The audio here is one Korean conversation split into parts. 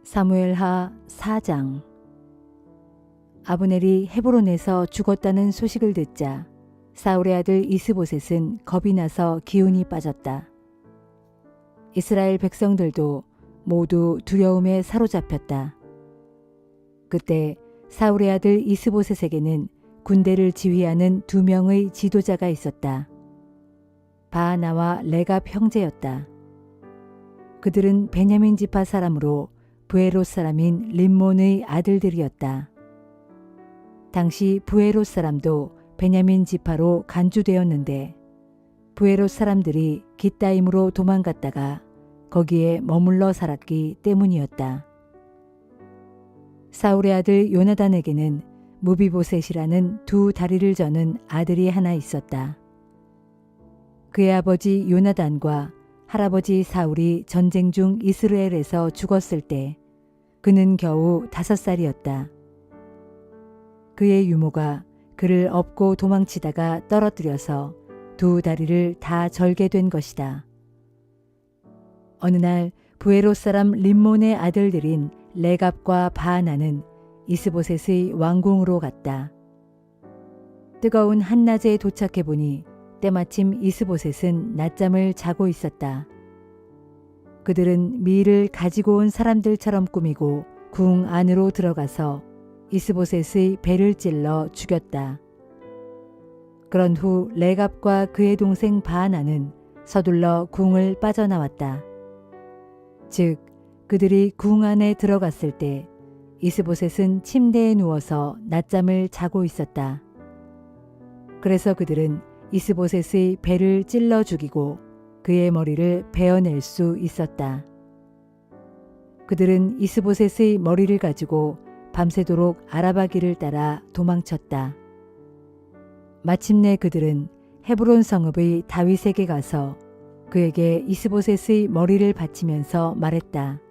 사무엘하 4장. 아브넬이 헤브론에서 죽었다는 소식을 듣자 사울의 아들 이스보셋은 겁이 나서 기운이 빠졌다. 이스라엘 백성들도 모두 두려움에 사로잡혔다. 그때 사울의 아들 이스보셋에게는 군대를 지휘하는 2명의 지도자가 있었다. 바하나와 레갑 형제였다. 그들은 베냐민 지파 사람으로 부에롯 사람인 림몬의 아들들이었다. 당시 부에롯 사람도 베냐민 지파로 간주되었는데 부에롯 사람들이 깃다임으로 도망갔다가 거기에 머물러 살았기 때문이었다. 사울의 아들 요나단에게는 무비보셋이라는 2 다리를 저는 아들이 하나 있었다. 그의 아버지 요나단과 할아버지 사울이 전쟁 중 이스라엘에서 죽었을 때 그는 겨우 5살이었다. 그의 유모가 그를 업고 도망치다가 떨어뜨려서 2 다리를 다 절게 된 것이다. 어느 날 부에롯 사람 림몬의 아들들인 레갑과 바하나는 이스보셋의 왕궁으로 갔다. 뜨거운 한낮에 도착해 보니 때마침 이스보셋은 낮잠을 자고 있었다. 그들은 밀을 가지고 온 사람들처럼 꾸미고 궁 안으로 들어가서 이스보셋의 배를 찔러 죽였다. 그런 후 레갑과 그의 동생 바하나는 서둘러 궁을 빠져나왔다. 즉 그들이 궁 안에 들어갔을 때 이스보셋은 침대에 누워서 낮잠을 자고 있었다. 그래서 그들은 이스보셋의 배를 찔러 죽이고 그의 머리를 베어낼 수 있었다. 그들은 이스보셋의 머리를 가지고 밤새도록 아라바 길을 따라 도망쳤다. 마침내 그들은 헤브론 성읍의 다윗에게 가서 그에게 이스보셋의 머리를 바치면서 말했다.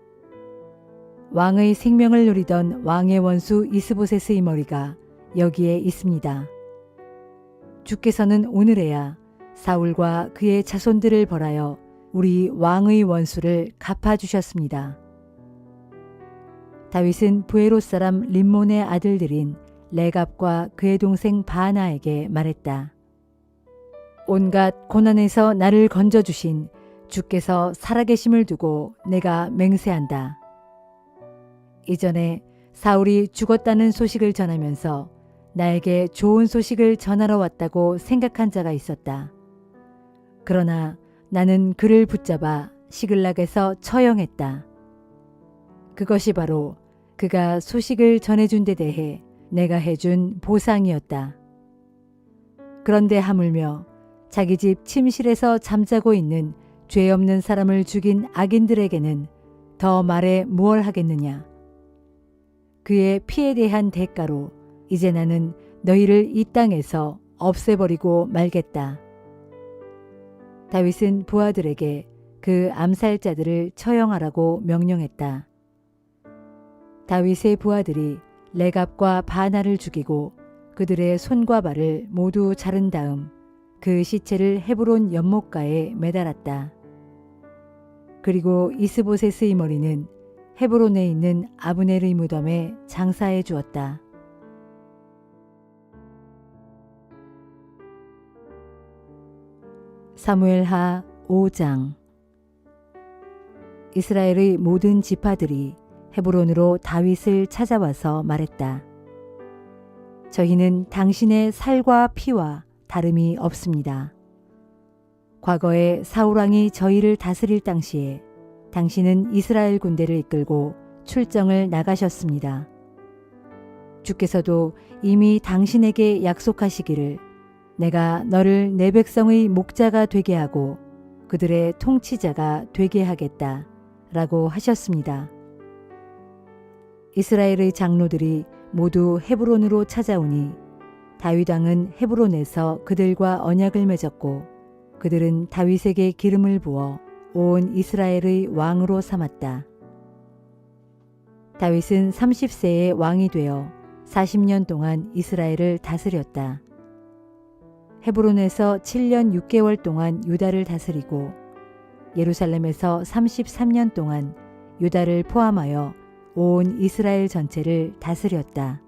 왕의 생명을 누리던 왕의 원수 이스보셋의 머리가 여기에 있습니다. 주께서는 오늘에야 사울과 그의 자손들을 벌하여 우리 왕의 원수를 갚아주셨습니다. 다윗은 부에롯 사람 림몬의 아들들인 레갑과 그의 동생 바하나에게 말했다. 온갖 고난에서 나를 건져주신 주께서 살아계심을 두고 내가 맹세한다. 이전에 사울이 죽었다는 소식을 전하면서 나에게 좋은 소식을 전하러 왔다고 생각한 자가 있었다. 그러나 나는 그를 붙잡아 시글락에서 처형했다. 그것이 바로 그가 소식을 전해준 데 대해 내가 해준 보상이었다. 그런데 하물며 자기 집 침실에서 잠자고 있는 죄 없는 사람을 죽인 악인들에게는 더 말해 무얼 하겠느냐. 그의 피에 대한 대가로 이제 나는 너희를 이 땅에서 없애버리고 말겠다. 다윗은 부하들에게 그 암살자들을 처형하라고 명령했다. 다윗의 부하들이 레갑과 바하나를 죽이고 그들의 손과 발을 모두 자른 다음 그 시체를 헤브론 연못가에 매달았다. 그리고 이스보셋의 머리는 헤브론에 있는 아브넬의 무덤에 장사해 주었다. 사무엘하 5장. 이스라엘의 모든 지파들이 헤브론으로 다윗을 찾아와서 말했다. 저희는 당신의 살과 피와 다름이 없습니다. 과거에 사울왕이 저희를 다스릴 당시에 당신은 이스라엘 군대를 이끌고 출정을 나가셨습니다. 주께서도 이미 당신에게 약속하시기를 내가 너를 내 백성의 목자가 되게 하고 그들의 통치자가 되게 하겠다 라고 하셨습니다. 이스라엘의 장로들이 모두 헤브론으로 찾아오니 다윗 왕은 헤브론에서 그들과 언약을 맺었고 그들은 다윗에게 기름을 부어 온 이스라엘의 왕으로 삼았다. 다윗은 30세에 왕이 되어 40년 동안 이스라엘을 다스렸다. 헤브론에서 7년 6개월 동안 유다를 다스리고 예루살렘에서 33년 동안 유다를 포함하여 온 이스라엘 전체를 다스렸다.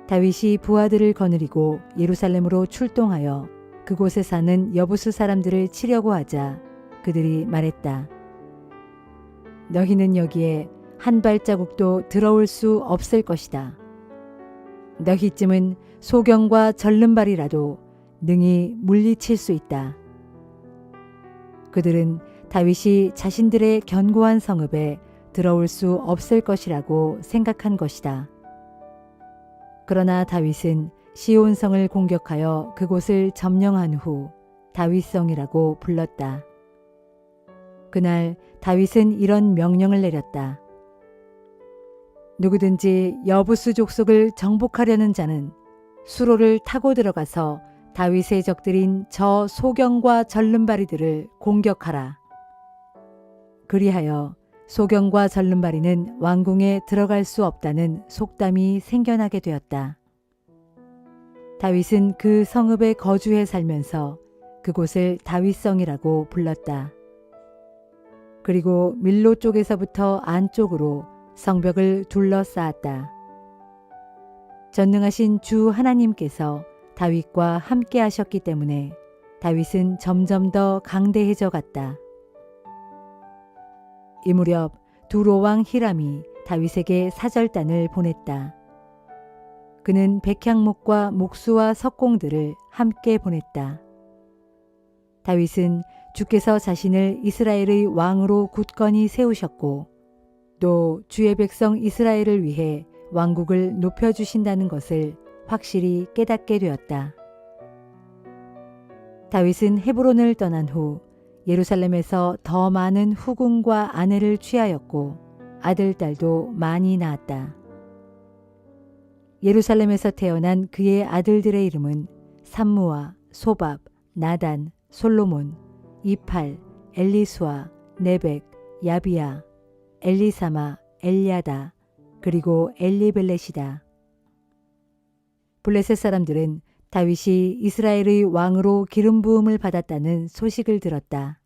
다윗이 부하들을 거느리고 예루살렘으로 출동하여 그곳에 사는 여부수 사람들을 치려고 하자 그들이 말했다. 너희는 여기에 한 발자국도 들어올 수 없을 것이다. 너희쯤은 소경과 절름발이라도 능히 물리칠 수 있다. 그들은 다윗이 자신들의 견고한 성읍에 들어올 수 없을 것이라고 생각한 것이다. 그러나 다윗은 시온성을 공격하여 그곳을 점령한 후 다윗성이라고 불렀다. 그날 다윗은 이런 명령을 내렸다. 누구든지 여부수 족속을 정복하려는 자는 수로를 타고 들어가서 다윗의 적들인 저 소경과 절름발이들을 공격하라. 그리하여 소경과 절름발이는 왕궁에 들어갈 수 없다는 속담이 생겨나게 되었다. 다윗은 그 성읍에 거주해 살면서 그곳을 다윗성이라고 불렀다. 그리고 밀로 쪽에서부터 안쪽으로 성벽을 둘러싸았다. 전능하신 주 하나님께서 다윗과 함께 하셨기 때문에 다윗은 점점 더 강대해져 갔다. 이 무렵 두로왕 히람이 다윗에게 사절단을 보냈다. 그는 백향목과 목수와 석공들을 함께 보냈다. 다윗은 주께서 자신을 이스라엘의 왕으로 굳건히 세우셨고 또 주의 백성 이스라엘을 위해 왕국을 높여주신다는 것을 확실히 깨닫게 되었다. 다윗은 헤브론을 떠난 후 예루살렘에서 더 많은 후궁과 아내를 취하였고 아들, 딸도 많이 낳았다. 예루살렘에서 태어난 그의 아들들의 이름은 삼무아, 소밥, 나단, 솔로몬, 이팔, 엘리수아, 네벡, 야비야, 엘리사마, 엘리야다, 그리고 엘리벨렛이다. 블레셋 사람들은 다윗이 이스라엘의 왕으로 기름 부음을 받았다는 소식을 들었다.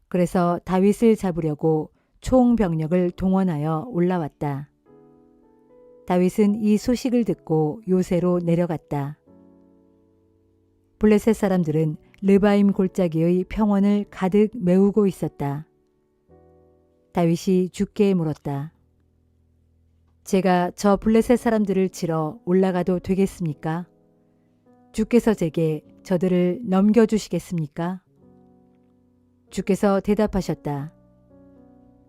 그래서 다윗을 잡으려고 총병력을 동원하여 올라왔다. 다윗은 이 소식을 듣고 요새로 내려갔다. 블레셋 사람들은 르바임 골짜기의 평원을 가득 메우고 있었다. 다윗이 주께 물었다. 제가 저 블레셋 사람들을 치러 올라가도 되겠습니까? 주께서 제게 저들을 넘겨주시겠습니까? 주께서 대답하셨다.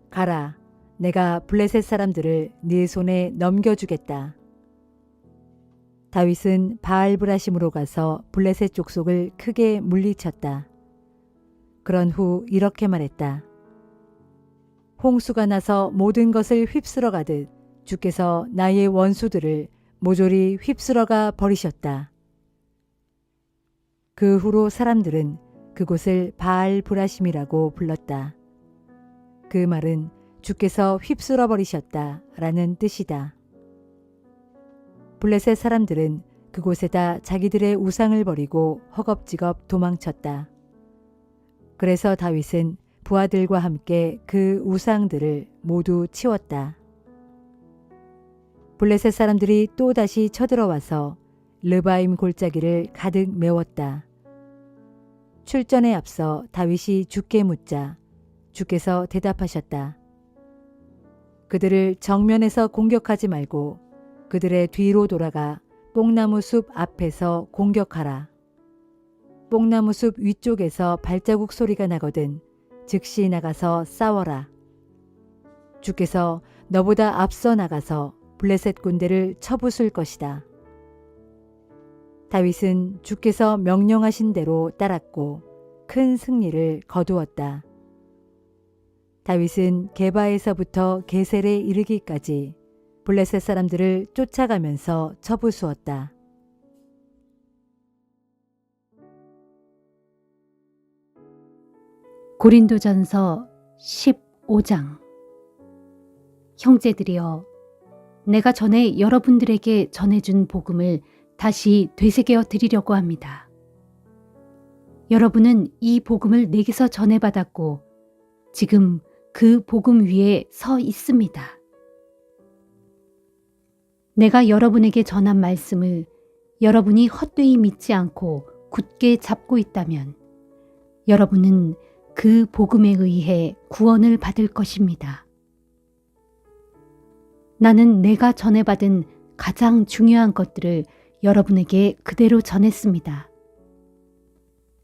가라, 내가 블레셋 사람들을 네 손에 넘겨주겠다. 다윗은 바알브라심으로 가서 블레셋 족속을 크게 물리쳤다. 그런 후 이렇게 말했다. 홍수가 나서 모든 것을 휩쓸어 가듯 주께서 나의 원수들을 모조리 휩쓸어가 버리셨다. 그 후로 사람들은 그곳을 바알브라심이라고 불렀다. 그 말은 주께서 휩쓸어 버리셨다 라는 뜻이다. 블레셋 사람들은 그곳에다 자기들의 우상을 버리고 허겁지겁 도망쳤다. 그래서 다윗은 부하들과 함께 그 우상들을 모두 치웠다. 블레셋 사람들이 또다시 쳐들어와서 르바임 골짜기를 가득 메웠다. 출전에 앞서 다윗이 주께 묻자 주께서 대답하셨다. 그들을 정면에서 공격하지 말고 그들의 뒤로 돌아가 뽕나무 숲 앞에서 공격하라. 뽕나무 숲 위쪽에서 발자국 소리가 나거든 즉시 나가서 싸워라. 주께서 너보다 앞서 나가서 블레셋 군대를 쳐부술 것이다. 다윗은 주께서 명령하신 대로 따랐고 큰 승리를 거두었다. 다윗은 게바에서부터 게셀에 이르기까지 블레셋 사람들을 쫓아가면서 쳐부수었다. 고린도전서 15장. 형제들이여, 내가 전에 여러분들에게 전해준 복음을 다시 되새겨 드리려고 합니다. 여러분은 이 복음을 내게서 전해받았고 지금 그 복음 위에 서 있습니다. 내가 여러분에게 전한 말씀을 여러분이 헛되이 믿지 않고 굳게 잡고 있다면 여러분은 그 복음에 의해 구원을 받을 것입니다. 나는 내가 전해받은 가장 중요한 것들을 여러분에게 그대로 전했습니다.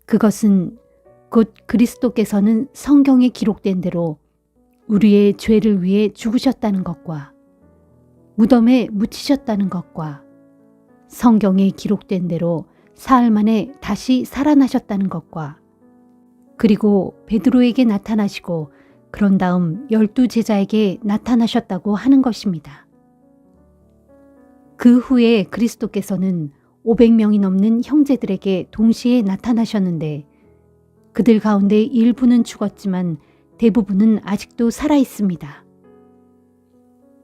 그것은 곧 그리스도께서는 성경에 기록된 대로 우리의 죄를 위해 죽으셨다는 것과 무덤에 묻히셨다는 것과 성경에 기록된 대로 사흘 만에 다시 살아나셨다는 것과 그리고 베드로에게 나타나시고 그런 다음 12 제자에게 나타나셨다고 하는 것입니다. 그 후에 그리스도께서는 500명이 넘는 형제들에게 동시에 나타나셨는데 그들 가운데 일부는 죽었지만 대부분은 아직도 살아 있습니다.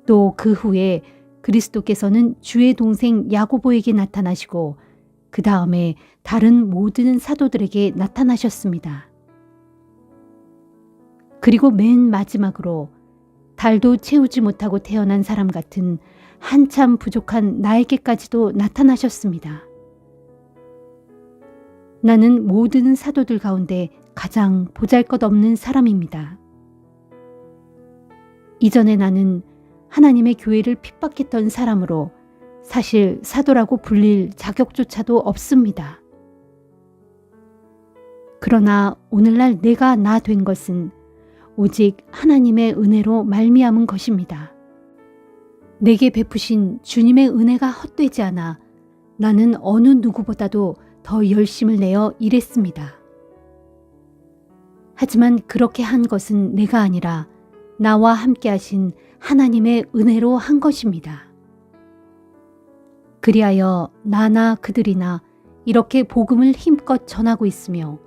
또 그 후에 그리스도께서는 주의 동생 야고보에게 나타나시고 그 다음에 다른 모든 사도들에게 나타나셨습니다. 그리고 맨 마지막으로 달도 채우지 못하고 태어난 사람 같은 한참 부족한 나에게까지도 나타나셨습니다. 나는 모든 사도들 가운데 가장 보잘것없는 사람입니다. 이전에 나는 하나님의 교회를 핍박했던 사람으로 사실 사도라고 불릴 자격조차도 없습니다. 그러나 오늘날 내가 나 된 것은 오직 하나님의 은혜로 말미암은 것입니다. 내게 베푸신 주님의 은혜가 헛되지 않아 나는 어느 누구보다도 더 열심을 내어 일했습니다. 하지만 그렇게 한 것은 내가 아니라 나와 함께 하신 하나님의 은혜로 한 것입니다. 그리하여 나나 그들이나 이렇게 복음을 힘껏 전하고 있으며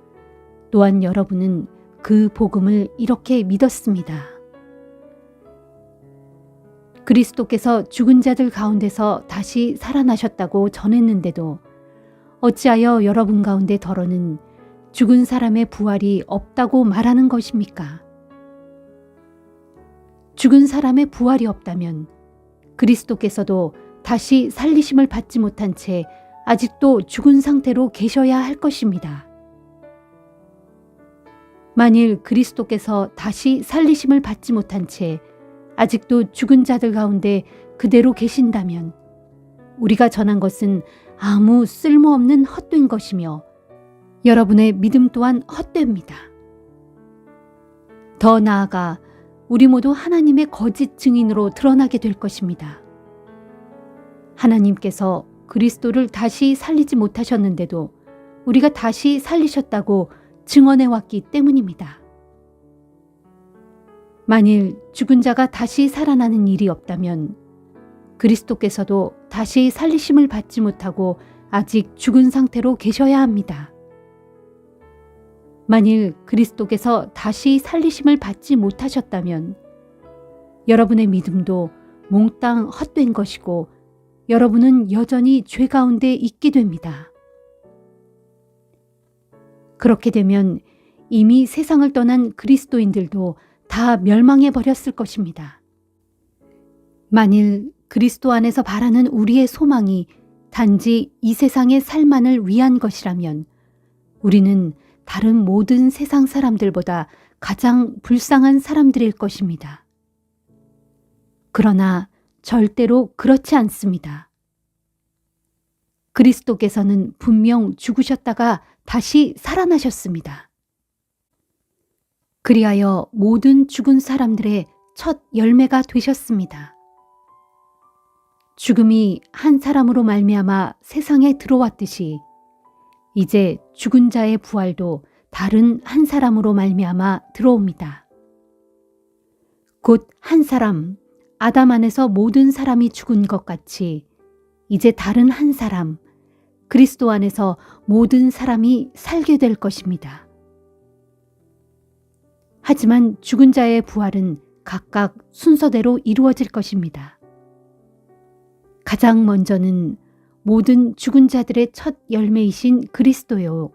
또한 여러분은 그 복음을 이렇게 믿었습니다. 그리스도께서 죽은 자들 가운데서 다시 살아나셨다고 전했는데도 어찌하여 여러분 가운데 더러는 죽은 사람의 부활이 없다고 말하는 것입니까? 죽은 사람의 부활이 없다면 그리스도께서도 다시 살리심을 받지 못한 채 아직도 죽은 상태로 계셔야 할 것입니다. 만일 그리스도께서 다시 살리심을 받지 못한 채 아직도 죽은 자들 가운데 그대로 계신다면 우리가 전한 것은 아무 쓸모없는 헛된 것이며 여러분의 믿음 또한 헛됩니다. 더 나아가 우리 모두 하나님의 거짓 증인으로 드러나게 될 것입니다. 하나님께서 그리스도를 다시 살리지 못하셨는데도 우리가 다시 살리셨다고 증언해 왔기 때문입니다. 만일 죽은 자가 다시 살아나는 일이 없다면 그리스도께서도 다시 살리심을 받지 못하고 아직 죽은 상태로 계셔야 합니다. 만일 그리스도께서 다시 살리심을 받지 못하셨다면 여러분의 믿음도 몽땅 헛된 것이고 여러분은 여전히 죄 가운데 있게 됩니다. 그렇게 되면 이미 세상을 떠난 그리스도인들도 다 멸망해 버렸을 것입니다. 만일 그리스도 안에서 바라는 우리의 소망이 단지 이 세상의 살만을 위한 것이라면 우리는 다른 모든 세상 사람들보다 가장 불쌍한 사람들일 것입니다. 그러나 절대로 그렇지 않습니다. 그리스도께서는 분명 죽으셨다가 다시 살아나셨습니다. 그리하여 모든 죽은 사람들의 첫 열매가 되셨습니다. 죽음이 한 사람으로 말미암아 세상에 들어왔듯이 이제 죽은 자의 부활도 다른 한 사람으로 말미암아 들어옵니다. 곧 한 사람, 아담 안에서 모든 사람이 죽은 것 같이 이제 다른 한 사람, 그리스도 안에서 모든 사람이 살게 될 것입니다. 하지만 죽은 자의 부활은 각각 순서대로 이루어질 것입니다. 가장 먼저는 모든 죽은 자들의 첫 열매이신 그리스도요.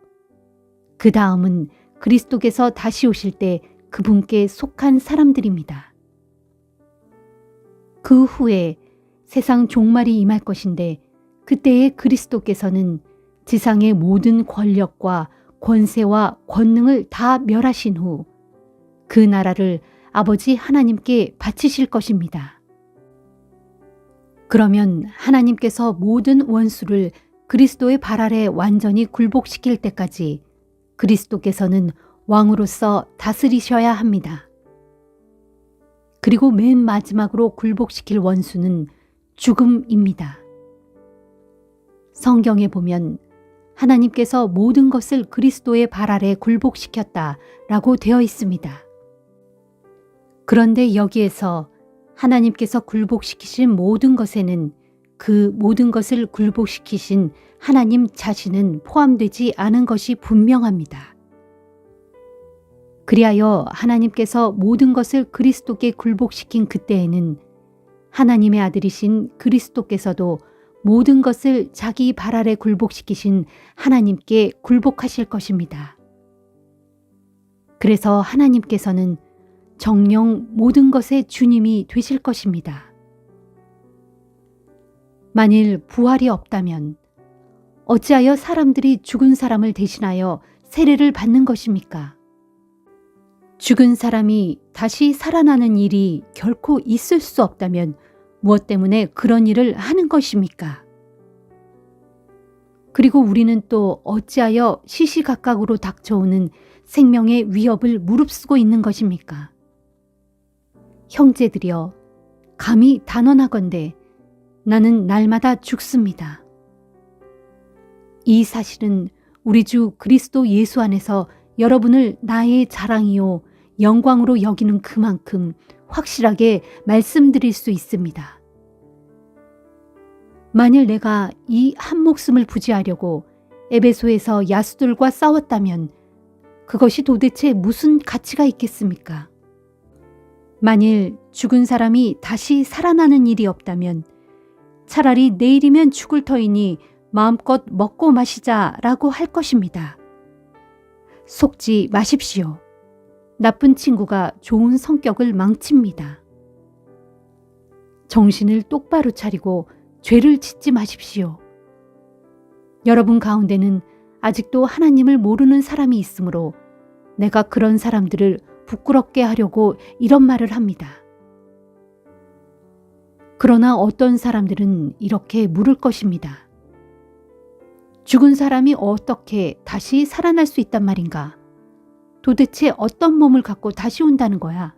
그 다음은 그리스도께서 다시 오실 때 그분께 속한 사람들입니다. 그 후에 세상 종말이 임할 것인데 그때에 그리스도께서는 지상의 모든 권력과 권세와 권능을 다 멸하신 후 그 나라를 아버지 하나님께 바치실 것입니다. 그러면 하나님께서 모든 원수를 그리스도의 발 아래 완전히 굴복시킬 때까지 그리스도께서는 왕으로서 다스리셔야 합니다. 그리고 맨 마지막으로 굴복시킬 원수는 죽음입니다. 성경에 보면 하나님께서 모든 것을 그리스도의 발 아래 굴복시켰다라고 되어 있습니다. 그런데 여기에서 하나님께서 굴복시키신 모든 것에는 그 모든 것을 굴복시키신 하나님 자신은 포함되지 않은 것이 분명합니다. 그리하여 하나님께서 모든 것을 그리스도께 굴복시킨 그때에는 하나님의 아들이신 그리스도께서도 모든 것을 자기 발 아래 굴복시키신 하나님께 굴복하실 것입니다. 그래서 하나님께서는 정녕 모든 것의 주님이 되실 것입니다. 만일 부활이 없다면 어찌하여 사람들이 죽은 사람을 대신하여 세례를 받는 것입니까? 죽은 사람이 다시 살아나는 일이 결코 있을 수 없다면 무엇 때문에 그런 일을 하는 것입니까? 그리고 우리는 또 어찌하여 시시각각으로 닥쳐오는 생명의 위협을 무릅쓰고 있는 것입니까? 형제들이여, 감히 단언하건대 나는 날마다 죽습니다. 이 사실은 우리 주 그리스도 예수 안에서 여러분을 나의 자랑이요 영광으로 여기는 그만큼 확실하게 말씀드릴 수 있습니다. 만일 내가 이 한 목숨을 부지하려고 에베소에서 야수들과 싸웠다면 그것이 도대체 무슨 가치가 있겠습니까? 만일 죽은 사람이 다시 살아나는 일이 없다면 차라리 내일이면 죽을 터이니 마음껏 먹고 마시자라고 할 것입니다. 속지 마십시오. 나쁜 친구가 좋은 성격을 망칩니다. 정신을 똑바로 차리고 죄를 짓지 마십시오. 여러분 가운데는 아직도 하나님을 모르는 사람이 있으므로 내가 그런 사람들을 부끄럽게 하려고 이런 말을 합니다. 그러나 어떤 사람들은 이렇게 물을 것입니다. 죽은 사람이 어떻게 다시 살아날 수 있단 말인가? 도대체 어떤 몸을 갖고 다시 온다는 거야?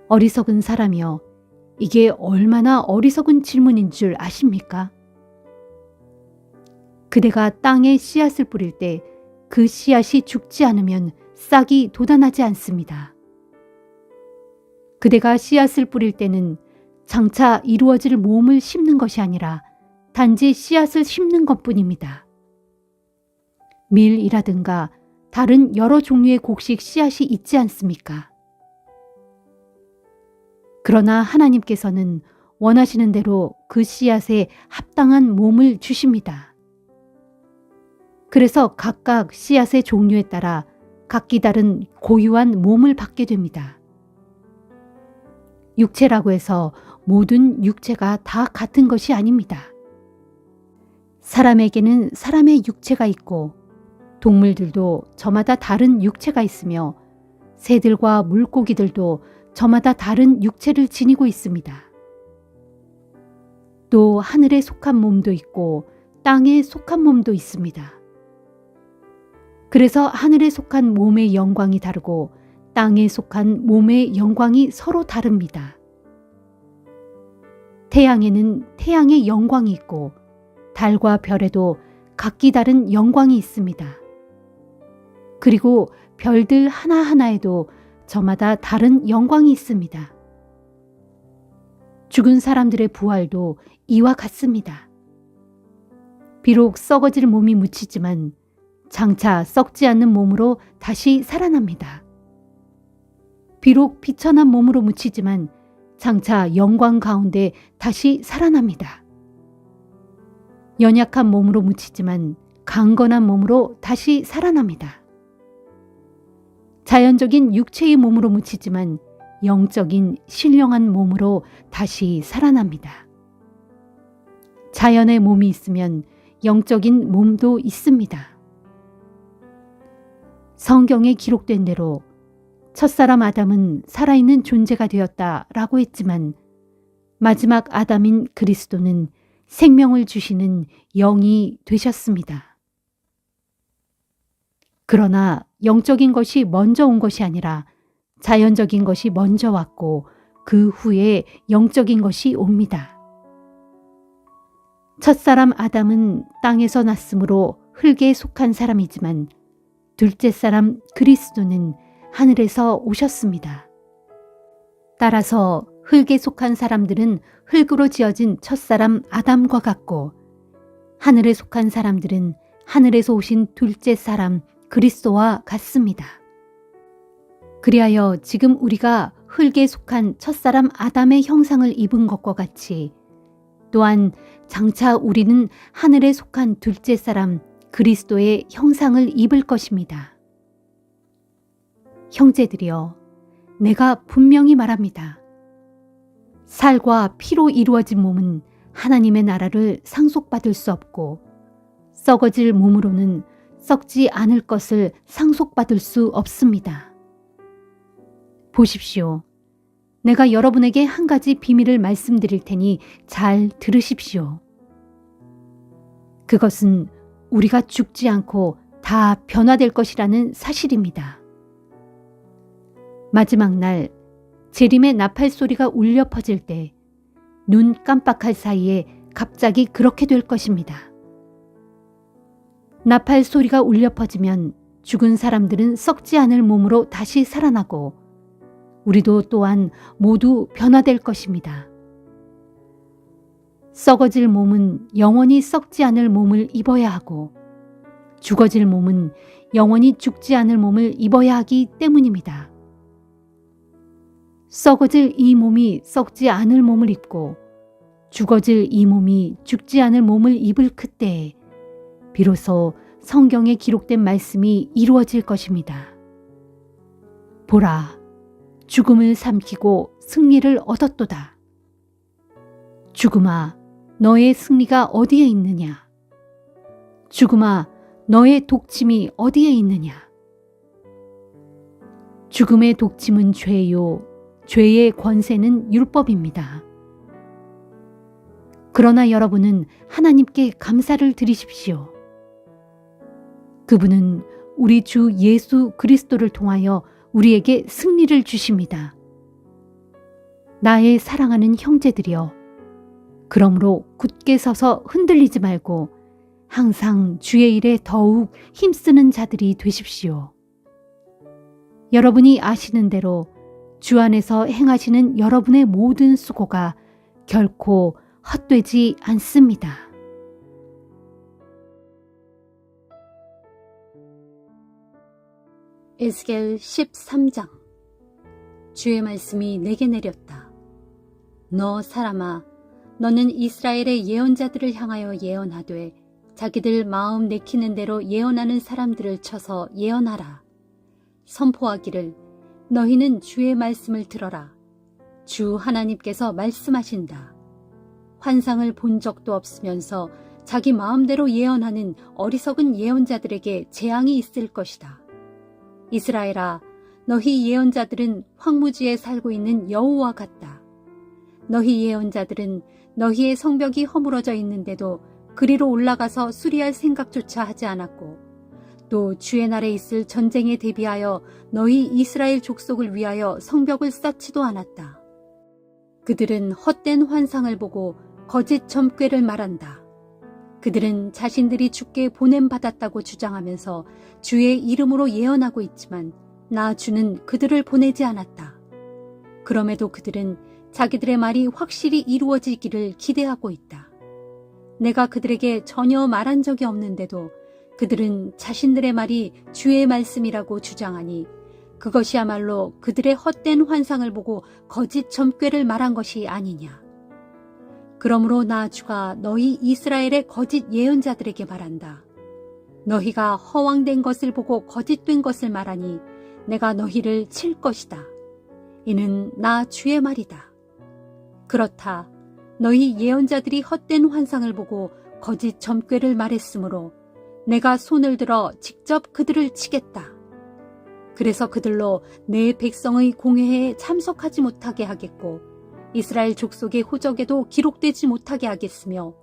어리석은 사람이여, 이게 얼마나 어리석은 질문인 줄 아십니까? 그대가 땅에 씨앗을 뿌릴 때 그 씨앗이 죽지 않으면 싹이 돋아나지 않습니다. 그대가 씨앗을 뿌릴 때는 장차 이루어질 몸을 심는 것이 아니라 단지 씨앗을 심는 것뿐입니다. 밀이라든가 다른 여러 종류의 곡식 씨앗이 있지 않습니까? 그러나 하나님께서는 원하시는 대로 그 씨앗에 합당한 몸을 주십니다. 그래서 각각 씨앗의 종류에 따라 각기 다른 고유한 몸을 받게 됩니다. 육체라고 해서 모든 육체가 다 같은 것이 아닙니다. 사람에게는 사람의 육체가 있고 동물들도 저마다 다른 육체가 있으며 새들과 물고기들도 저마다 다른 육체를 지니고 있습니다. 또 하늘에 속한 몸도 있고 땅에 속한 몸도 있습니다. 그래서 하늘에 속한 몸의 영광이 다르고 땅에 속한 몸의 영광이 서로 다릅니다. 태양에는 태양의 영광이 있고 달과 별에도 각기 다른 영광이 있습니다. 그리고 별들 하나하나에도 저마다 다른 영광이 있습니다. 죽은 사람들의 부활도 이와 같습니다. 비록 썩어질 몸이 묻히지만 장차 썩지 않는 몸으로 다시 살아납니다. 비록 비천한 몸으로 묻히지만 장차 영광 가운데 다시 살아납니다. 연약한 몸으로 묻히지만 강건한 몸으로 다시 살아납니다. 자연적인 육체의 몸으로 묻히지만 영적인 신령한 몸으로 다시 살아납니다. 자연의 몸이 있으면 영적인 몸도 있습니다. 성경에 기록된 대로 첫사람 아담은 살아있는 존재가 되었다라고 했지만 마지막 아담인 그리스도는 생명을 주시는 영이 되셨습니다. 그러나 영적인 것이 먼저 온 것이 아니라 자연적인 것이 먼저 왔고 그 후에 영적인 것이 옵니다. 첫사람 아담은 땅에서 났으므로 흙에 속한 사람이지만 둘째 사람 그리스도는 하늘에서 오셨습니다. 따라서 흙에 속한 사람들은 흙으로 지어진 첫사람 아담과 같고 하늘에 속한 사람들은 하늘에서 오신 둘째 사람 그리스도와 같습니다. 그리하여 지금 우리가 흙에 속한 첫사람 아담의 형상을 입은 것과 같이 또한 장차 우리는 하늘에 속한 둘째 사람 그리스도의 형상을 입을 것입니다. 형제들이여, 내가 분명히 말합니다. 살과 피로 이루어진 몸은 하나님의 나라를 상속받을 수 없고 썩어질 몸으로는 썩지 않을 것을 상속받을 수 없습니다. 보십시오. 내가 여러분에게 한 가지 비밀을 말씀드릴 테니 잘 들으십시오. 그것은 우리가 죽지 않고 다 변화될 것이라는 사실입니다. 마지막 날 재림의 나팔 소리가 울려 퍼질 때 눈 깜빡할 사이에 갑자기 그렇게 될 것입니다. 나팔 소리가 울려 퍼지면 죽은 사람들은 썩지 않을 몸으로 다시 살아나고 우리도 또한 모두 변화될 것입니다. 썩어질 몸은 영원히 썩지 않을 몸을 입어야 하고 죽어질 몸은 영원히 죽지 않을 몸을 입어야 하기 때문입니다. 썩어질 이 몸이 썩지 않을 몸을 입고 죽어질 이 몸이 죽지 않을 몸을 입을 그때에 비로소 성경에 기록된 말씀이 이루어질 것입니다. 보라, 죽음을 삼키고 승리를 얻었도다. 죽음아, 너의 승리가 어디에 있느냐? 죽음아, 너의 독침이 어디에 있느냐? 죽음의 독침은 죄요, 죄의 권세는 율법입니다. 그러나 여러분은 하나님께 감사를 드리십시오. 그분은 우리 주 예수 그리스도를 통하여 우리에게 승리를 주십니다. 나의 사랑하는 형제들이여, 그러므로 굳게 서서 흔들리지 말고 항상 주의 일에 더욱 힘쓰는 자들이 되십시오. 여러분이 아시는 대로 주 안에서 행하시는 여러분의 모든 수고가 결코 헛되지 않습니다. 에스겔 13장. 주의 말씀이 내게 내렸다. 너 사람아, 너는 이스라엘의 예언자들을 향하여 예언하되 자기들 마음 내키는 대로 예언하는 사람들을 쳐서 예언하라. 선포하기를 너희는 주의 말씀을 들어라. 주 하나님께서 말씀하신다. 환상을 본 적도 없으면서 자기 마음대로 예언하는 어리석은 예언자들에게 재앙이 있을 것이다. 이스라엘아, 너희 예언자들은 황무지에 살고 있는 여우와 같다. 너희 예언자들은 너희의 성벽이 허물어져 있는데도 그리로 올라가서 수리할 생각조차 하지 않았고 또 주의 날에 있을 전쟁에 대비하여 너희 이스라엘 족속을 위하여 성벽을 쌓지도 않았다. 그들은 헛된 환상을 보고 거짓 점괘를 말한다. 그들은 자신들이 주께 보냄받았다고 주장하면서 주의 이름으로 예언하고 있지만 나 주는 그들을 보내지 않았다. 그럼에도 그들은 자기들의 말이 확실히 이루어지기를 기대하고 있다. 내가 그들에게 전혀 말한 적이 없는데도 그들은 자신들의 말이 주의 말씀이라고 주장하니 그것이야말로 그들의 헛된 환상을 보고 거짓 점괘를 말한 것이 아니냐. 그러므로 나 주가 너희 이스라엘의 거짓 예언자들에게 말한다. 너희가 허황된 것을 보고 거짓된 것을 말하니 내가 너희를 칠 것이다. 이는 나 주의 말이다. 그렇다. 너희 예언자들이 헛된 환상을 보고 거짓 점괘를 말했으므로 내가 손을 들어 직접 그들을 치겠다. 그래서 그들로 내 백성의 공회에 참석하지 못하게 하겠고 이스라엘 족속의 호적에도 기록되지 못하게 하겠으며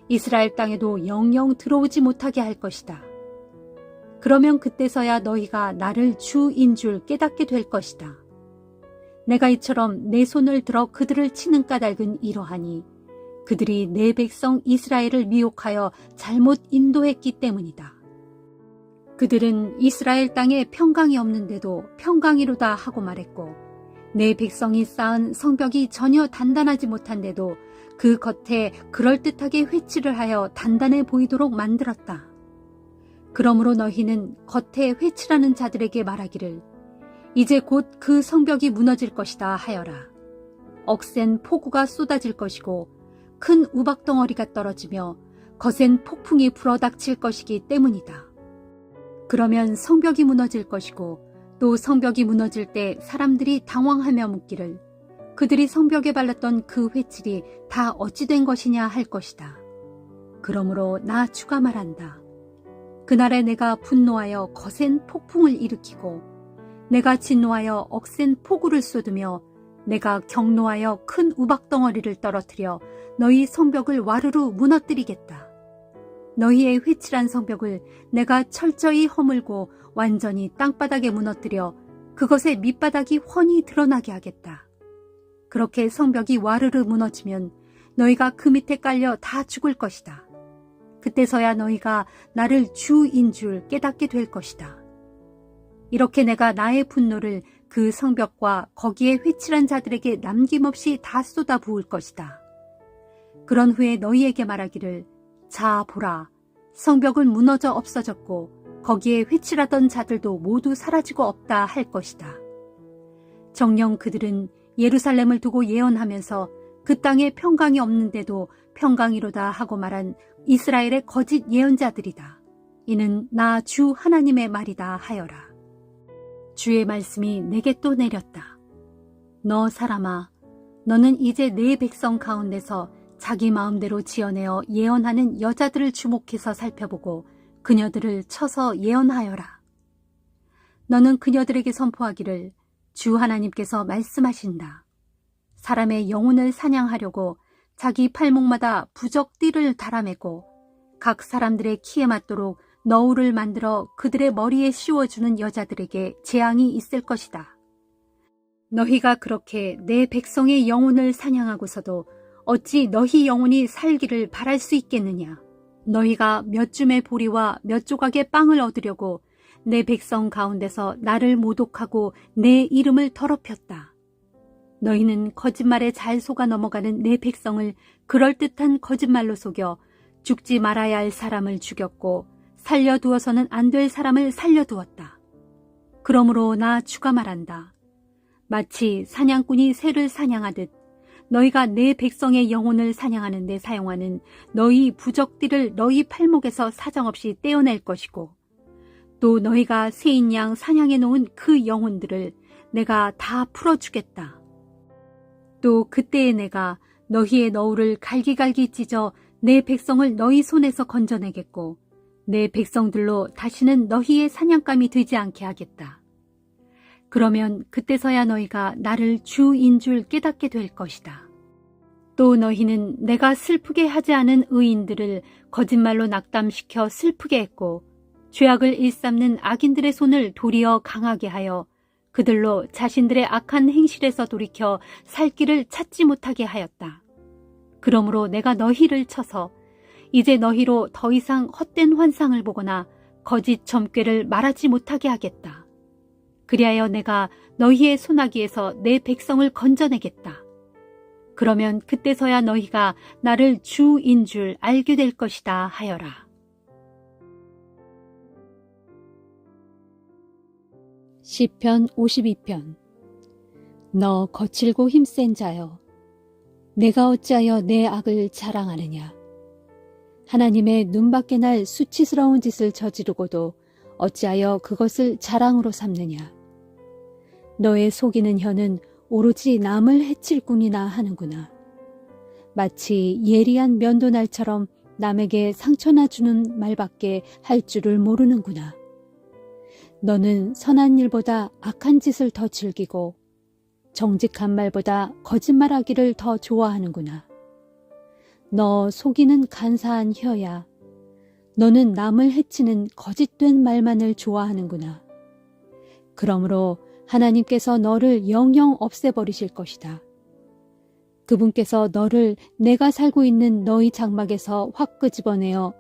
이스라엘 땅에도 영영 들어오지 못하게 할 것이다. 그러면 그때서야 너희가 나를 주인 줄 깨닫게 될 것이다. 내가 이처럼 내 손을 들어 그들을 치는 까닭은 이러하니 그들이 내 백성 이스라엘을 미혹하여 잘못 인도했기 때문이다. 그들은 이스라엘 땅에 평강이 없는데도 평강이로다 하고 말했고 내 백성이 쌓은 성벽이 전혀 단단하지 못한데도 그 겉에 그럴듯하게 회치를 하여 단단해 보이도록 만들었다. 그러므로 너희는 겉에 회치라는 자들에게 말하기를 이제 곧 그 성벽이 무너질 것이다 하여라. 억센 폭우가 쏟아질 것이고 큰 우박덩어리가 떨어지며 거센 폭풍이 불어닥칠 것이기 때문이다. 그러면 성벽이 무너질 것이고 또 성벽이 무너질 때 사람들이 당황하며 묻기를 그들이 성벽에 발랐던 그 회칠이 다 어찌 된 것이냐 할 것이다. 그러므로 나 주가 말한다. 그날에 내가 분노하여 거센 폭풍을 일으키고 내가 진노하여 억센 폭우를 쏟으며 내가 경노하여 큰 우박덩어리를 떨어뜨려 너희 성벽을 와르르 무너뜨리겠다. 너희의 회칠한 성벽을 내가 철저히 허물고 완전히 땅바닥에 무너뜨려 그것의 밑바닥이 훤히 드러나게 하겠다. 그렇게 성벽이 와르르 무너지면 너희가 그 밑에 깔려 다 죽을 것이다. 그때서야 너희가 나를 주인 줄 깨닫게 될 것이다. 이렇게 내가 나의 분노를 그 성벽과 거기에 회칠한 자들에게 남김없이 다 쏟아 부을 것이다. 그런 후에 너희에게 말하기를 자 보라 성벽은 무너져 없어졌고 거기에 회칠하던 자들도 모두 사라지고 없다 할 것이다. 정녕 그들은 예루살렘을 두고 예언하면서 그 땅에 평강이 없는데도 평강이로다 하고 말한 이스라엘의 거짓 예언자들이다. 이는 나 주 하나님의 말이다 하여라. 주의 말씀이 내게 또 내렸다. 너 사람아, 너는 이제 내 백성 가운데서 자기 마음대로 지어내어 예언하는 여자들을 주목해서 살펴보고 그녀들을 쳐서 예언하여라. 너는 그녀들에게 선포하기를 주 하나님께서 말씀하신다. 사람의 영혼을 사냥하려고 자기 팔목마다 부적 띠를 달아매고 각 사람들의 키에 맞도록 너울을 만들어 그들의 머리에 씌워주는 여자들에게 재앙이 있을 것이다. 너희가 그렇게 내 백성의 영혼을 사냥하고서도 어찌 너희 영혼이 살기를 바랄 수 있겠느냐. 너희가 몇 줌의 보리와 몇 조각의 빵을 얻으려고 내 백성 가운데서 나를 모독하고 내 이름을 더럽혔다. 너희는 거짓말에 잘 속아 넘어가는 내 백성을 그럴듯한 거짓말로 속여 죽지 말아야 할 사람을 죽였고 살려두어서는 안 될 사람을 살려두었다. 그러므로 나 주가 말한다. 마치 사냥꾼이 새를 사냥하듯 너희가 내 백성의 영혼을 사냥하는 데 사용하는 너희 부적들을 너희 팔목에서 사정없이 떼어낼 것이고 또 너희가 새인 양 사냥해 놓은 그 영혼들을 내가 다 풀어주겠다. 또 그때에 내가 너희의 너울을 갈기갈기 찢어 내 백성을 너희 손에서 건져내겠고 내 백성들로 다시는 너희의 사냥감이 되지 않게 하겠다. 그러면 그때서야 너희가 나를 주인 줄 깨닫게 될 것이다. 또 너희는 내가 슬프게 하지 않은 의인들을 거짓말로 낙담시켜 슬프게 했고 죄악을 일삼는 악인들의 손을 도리어 강하게 하여 그들로 자신들의 악한 행실에서 돌이켜 살 길을 찾지 못하게 하였다. 그러므로 내가 너희를 쳐서 이제 너희로 더 이상 헛된 환상을 보거나 거짓 점괘를 말하지 못하게 하겠다. 그리하여 내가 너희의 소나기에서 내 백성을 건져내겠다. 그러면 그때서야 너희가 나를 주인 줄 알게 될 것이다 하여라. 시편 52편. 너 거칠고 힘센 자여, 내가 어찌하여 내 악을 자랑하느냐. 하나님의 눈밖에 날 수치스러운 짓을 저지르고도 어찌하여 그것을 자랑으로 삼느냐. 너의 속이는 혀는 오로지 남을 해칠 뿐이나 하는구나. 마치 예리한 면도날처럼 남에게 상처나 주는 말밖에 할 줄을 모르는구나. 너는 선한 일보다 악한 짓을 더 즐기고 정직한 말보다 거짓말하기를 더 좋아하는구나. 너 속이는 간사한 혀야. 너는 남을 해치는 거짓된 말만을 좋아하는구나. 그러므로 하나님께서 너를 영영 없애버리실 것이다. 그분께서 너를 내가 살고 있는 너희 장막에서 확 끄집어내어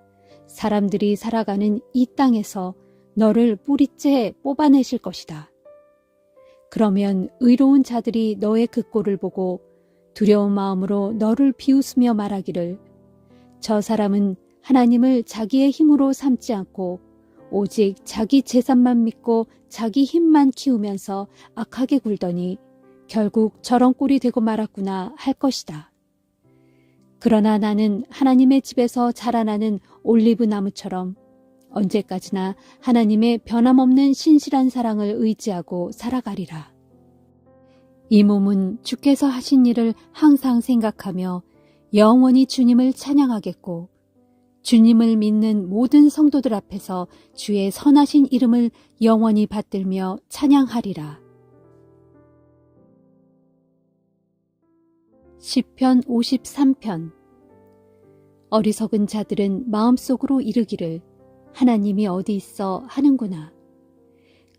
사람들이 살아가는 이 땅에서 너를 뿌리째 뽑아내실 것이다. 그러면 의로운 자들이 너의 그 꼴을 보고 두려운 마음으로 너를 비웃으며 말하기를 저 사람은 하나님을 자기의 힘으로 삼지 않고 오직 자기 재산만 믿고 자기 힘만 키우면서 악하게 굴더니 결국 저런 꼴이 되고 말았구나 할 것이다. 그러나 나는 하나님의 집에서 자라나는 올리브 나무처럼 언제까지나 하나님의 변함없는 신실한 사랑을 의지하고 살아가리라. 이 몸은 주께서 하신 일을 항상 생각하며 영원히 주님을 찬양하겠고 주님을 믿는 모든 성도들 앞에서 주의 선하신 이름을 영원히 받들며 찬양하리라. 시편 53편. 어리석은 자들은 마음속으로 이르기를 하나님이 어디 있어 하는구나.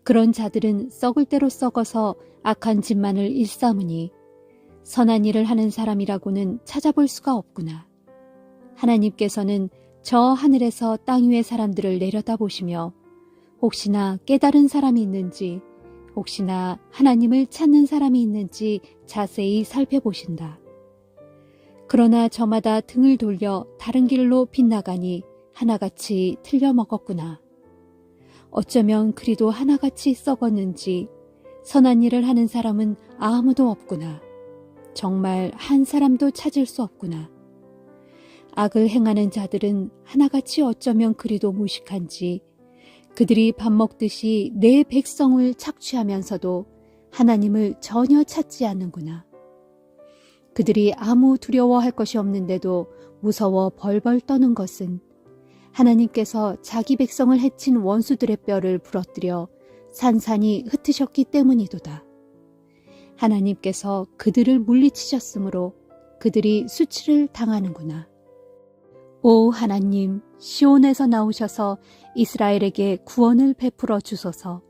그런 자들은 썩을 대로 썩어서 악한 짓만을 일삼으니 선한 일을 하는 사람이라고는 찾아볼 수가 없구나. 하나님께서는 저 하늘에서 땅 위의 사람들을 내려다보시며 혹시나 깨달은 사람이 있는지 혹시나 하나님을 찾는 사람이 있는지 자세히 살펴보신다. 그러나 저마다 등을 돌려 다른 길로 빗나가니 하나같이 틀려먹었구나. 어쩌면 그리도 하나같이 썩었는지 선한 일을 하는 사람은 아무도 없구나. 정말 한 사람도 찾을 수 없구나. 악을 행하는 자들은 하나같이 어쩌면 그리도 무식한지 그들이 밥 먹듯이 내 백성을 착취하면서도 하나님을 전혀 찾지 않는구나. 그들이 아무 두려워할 것이 없는데도 무서워 벌벌 떠는 것은 하나님께서 자기 백성을 해친 원수들의 뼈를 부러뜨려 산산이 흩으셨기 때문이도다. 하나님께서 그들을 물리치셨으므로 그들이 수치를 당하는구나. 오 하나님, 시온에서 나오셔서 이스라엘에게 구원을 베풀어 주소서.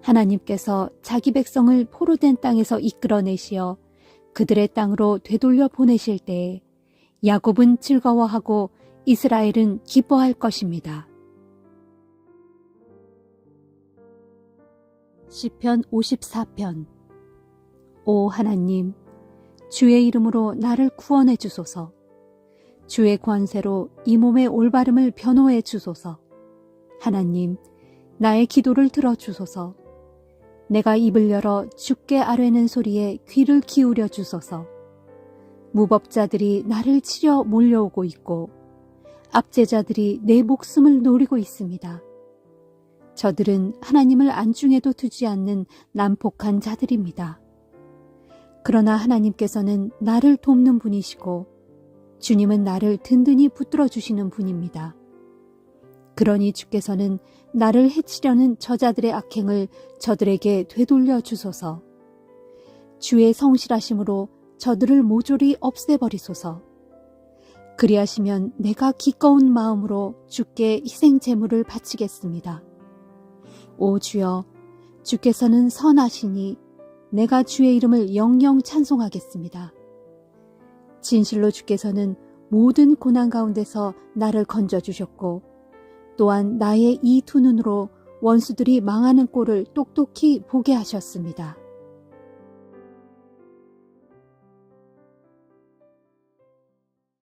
하나님께서 자기 백성을 포로된 땅에서 이끌어내시어 그들의 땅으로 되돌려 보내실 때에 야곱은 즐거워하고 이스라엘은 기뻐할 것입니다. 시편 54편. 오 하나님, 주의 이름으로 나를 구원해 주소서. 주의 권세로 이 몸의 올바름을 변호해 주소서. 하나님, 나의 기도를 들어주소서. 내가 입을 열어 주께 아뢰는 소리에 귀를 기울여 주소서. 무법자들이 나를 치려 몰려오고 있고 압제자들이 내 목숨을 노리고 있습니다. 저들은 하나님을 안중에도 두지 않는 난폭한 자들입니다. 그러나 하나님께서는 나를 돕는 분이시고 주님은 나를 든든히 붙들어 주시는 분입니다. 그러니 주께서는 나를 해치려는 저자들의 악행을 저들에게 되돌려 주소서. 주의 성실하심으로 저들을 모조리 없애버리소서. 그리하시면 내가 기꺼운 마음으로 주께 희생 제물을 바치겠습니다. 오 주여, 주께서는 선하시니 내가 주의 이름을 영영 찬송하겠습니다. 진실로 주께서는 모든 고난 가운데서 나를 건져주셨고 또한 나의 이 두 눈으로 원수들이 망하는 꼴을 똑똑히 보게 하셨습니다.